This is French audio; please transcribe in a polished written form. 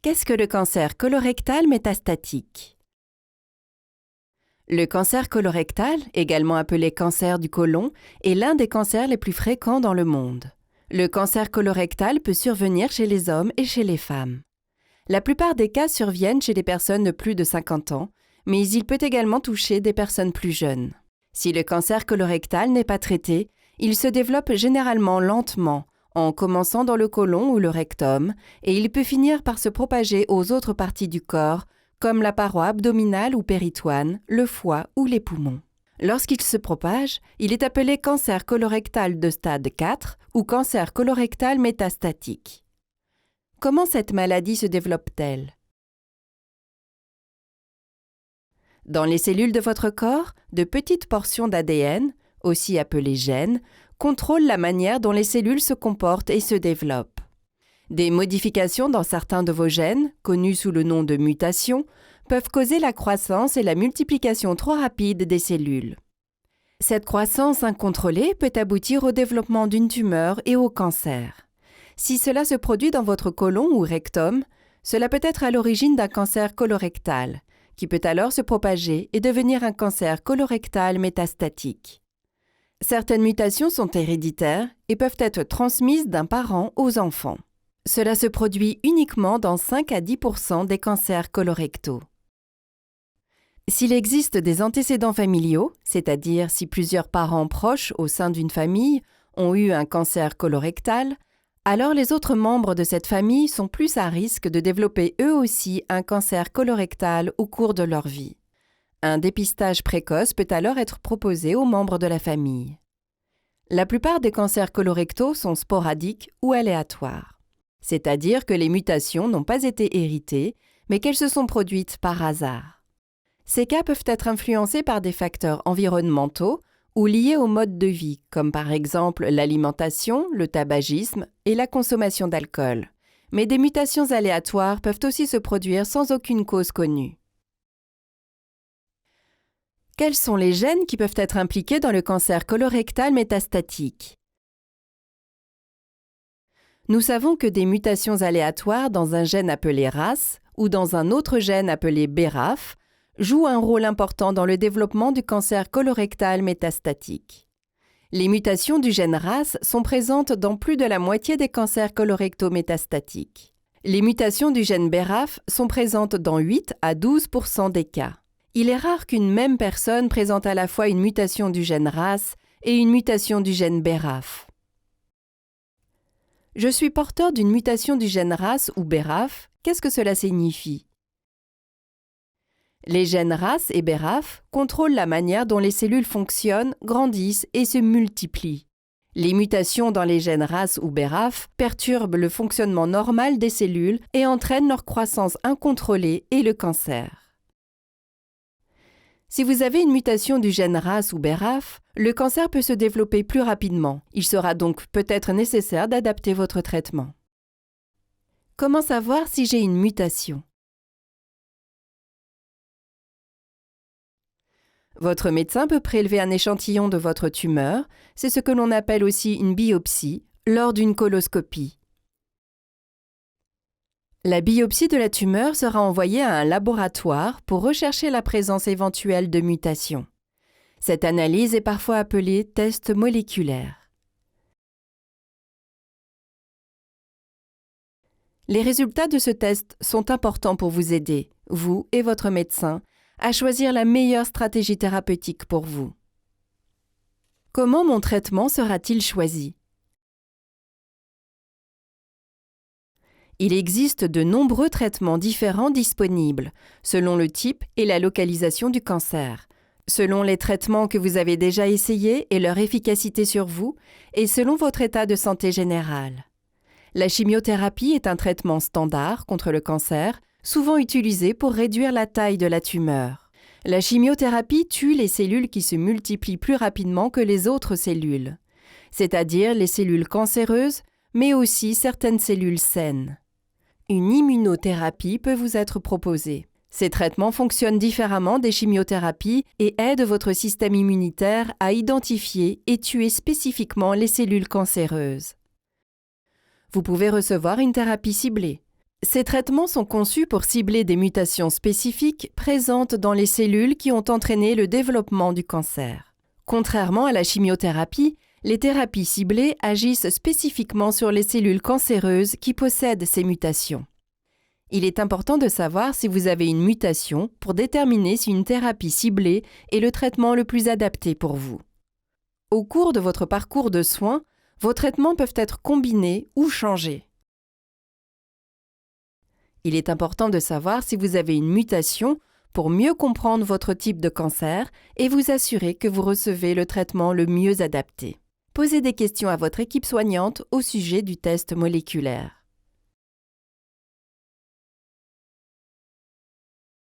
Qu'est-ce que le cancer colorectal métastatique? Le cancer colorectal, également appelé cancer du côlon, est l'un des cancers les plus fréquents dans le monde. Le cancer colorectal peut survenir chez les hommes et chez les femmes. La plupart des cas surviennent chez des personnes de plus de 50 ans, mais il peut également toucher des personnes plus jeunes. Si le cancer colorectal n'est pas traité, il se développe généralement lentement, en commençant dans le côlon ou le rectum, et il peut finir par se propager aux autres parties du corps, comme la paroi abdominale ou péritoine, le foie ou les poumons. Lorsqu'il se propage, il est appelé cancer colorectal de stade 4 ou cancer colorectal métastatique. Comment cette maladie se développe-t-elle? Dans les cellules de votre corps, de petites portions d'ADN, aussi appelées gènes, contrôlent la manière dont les cellules se comportent et se développent. Des modifications dans certains de vos gènes, connus sous le nom de mutations, peuvent causer la croissance et la multiplication trop rapide des cellules. Cette croissance incontrôlée peut aboutir au développement d'une tumeur et au cancer. Si cela se produit dans votre côlon ou rectum, cela peut être à l'origine d'un cancer colorectal, qui peut alors se propager et devenir un cancer colorectal métastatique. Certaines mutations sont héréditaires et peuvent être transmises d'un parent aux enfants. Cela se produit uniquement dans 5 à 10% des cancers colorectaux. S'il existe des antécédents familiaux, c'est-à-dire si plusieurs parents proches au sein d'une famille ont eu un cancer colorectal, alors les autres membres de cette famille sont plus à risque de développer eux aussi un cancer colorectal au cours de leur vie. Un dépistage précoce peut alors être proposé aux membres de la famille. La plupart des cancers colorectaux sont sporadiques ou aléatoires, c'est-à-dire que les mutations n'ont pas été héritées, mais qu'elles se sont produites par hasard. Ces cas peuvent être influencés par des facteurs environnementaux ou liés au mode de vie, comme par exemple l'alimentation, le tabagisme et la consommation d'alcool. Mais des mutations aléatoires peuvent aussi se produire sans aucune cause connue. Quels sont les gènes qui peuvent être impliqués dans le cancer colorectal métastatique? Nous savons que des mutations aléatoires dans un gène appelé RAS ou dans un autre gène appelé BRAF jouent un rôle important dans le développement du cancer colorectal métastatique. Les mutations du gène RAS sont présentes dans plus de la moitié des cancers colorectaux métastatiques. Les mutations du gène BRAF sont présentes dans 8 à 12% des cas. Il est rare qu'une même personne présente à la fois une mutation du gène RAS et une mutation du gène BRAF. Je suis porteur d'une mutation du gène RAS ou BRAF. Qu'est-ce que cela signifie? Les gènes RAS et BRAF contrôlent la manière dont les cellules fonctionnent, grandissent et se multiplient. Les mutations dans les gènes RAS ou BRAF perturbent le fonctionnement normal des cellules et entraînent leur croissance incontrôlée et le cancer. Si vous avez une mutation du gène RAS ou BRAF, le cancer peut se développer plus rapidement. Il sera donc peut-être nécessaire d'adapter votre traitement. Comment savoir si j'ai une mutation? Votre médecin peut prélever un échantillon de votre tumeur, c'est ce que l'on appelle aussi une biopsie, lors d'une coloscopie. La biopsie de la tumeur sera envoyée à un laboratoire pour rechercher la présence éventuelle de mutations. Cette analyse est parfois appelée test moléculaire. Les résultats de ce test sont importants pour vous aider, vous et votre médecin, à choisir la meilleure stratégie thérapeutique pour vous. Comment mon traitement sera-t-il choisi? Il existe de nombreux traitements différents disponibles, selon le type et la localisation du cancer, selon les traitements que vous avez déjà essayés et leur efficacité sur vous, et selon votre état de santé général. La chimiothérapie est un traitement standard contre le cancer, souvent utilisé pour réduire la taille de la tumeur. La chimiothérapie tue les cellules qui se multiplient plus rapidement que les autres cellules, c'est-à-dire les cellules cancéreuses, mais aussi certaines cellules saines. Une immunothérapie peut vous être proposée. Ces traitements fonctionnent différemment des chimiothérapies et aident votre système immunitaire à identifier et tuer spécifiquement les cellules cancéreuses. Vous pouvez recevoir une thérapie ciblée. Ces traitements sont conçus pour cibler des mutations spécifiques présentes dans les cellules qui ont entraîné le développement du cancer. Contrairement à la chimiothérapie, les thérapies ciblées agissent spécifiquement sur les cellules cancéreuses qui possèdent ces mutations. Il est important de savoir si vous avez une mutation pour déterminer si une thérapie ciblée est le traitement le plus adapté pour vous. Au cours de votre parcours de soins, vos traitements peuvent être combinés ou changés. Il est important de savoir si vous avez une mutation pour mieux comprendre votre type de cancer et vous assurer que vous recevez le traitement le mieux adapté. Posez des questions à votre équipe soignante au sujet du test moléculaire.